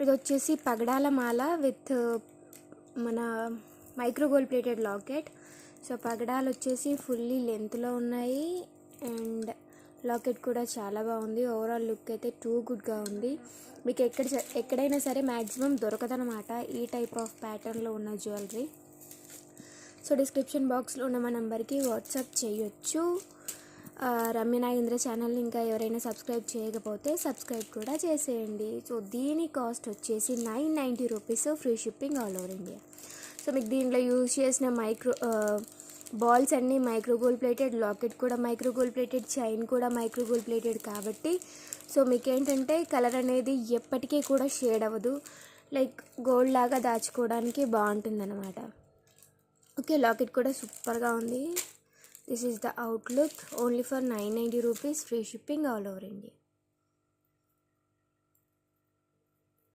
ఇది వచ్చేసి పగడాల మాల విత్ మన micro gold plated locket. So పగడాలు వచ్చేసి ఫుల్లీ లెంత్లో ఉన్నాయి అండ్ లాకెట్ కూడా చాలా బాగుంది. ఓవరాల్ లుక్ అయితే టూ గుడ్గా ఉంది. మీకు ఎక్కడైనా సరే మ్యాక్సిమం దొరకదనమాట ఈ టైప్ ఆఫ్ ప్యాటర్న్లో ఉన్న జ్యువెలరీ. సో డిస్క్రిప్షన్ బాక్స్లో ఉన్న మా నెంబర్కి వాట్సాప్ చేయొచ్చు. రమ్య నాగేంద్ర ఛానల్ని ఇంకా ఎవరైనా సబ్స్క్రైబ్ చేయకపోతే సబ్స్క్రైబ్ కూడా చేసేయండి. సో దీని కాస్ట్ వచ్చేసి 990 rupees, free shipping all over India. So మీకు దీంట్లో యూజ్ చేసిన బాల్స్ అన్నీ మైక్రో గోల్డ్ ప్లేటెడ్, లాకెట్ కూడా మైక్రో గోల్డ్ ప్లేటెడ్, చైన్ కూడా మైక్రో గోల్డ్ ప్లేటెడ్ కాబట్టి సో మీకు ఏంటంటే కలర్ అనేది ఎప్పటికీ కూడా షేడ్ అవ్వదు, లైక్ గోల్డ్ లాగా దాచుకోవడానికి బాగుంటుందన్నమాట. ఓకే, లాకెట్ కూడా సూపర్గా ఉంది. This is the outlook. Only for 990 rupees, free shipping all over India.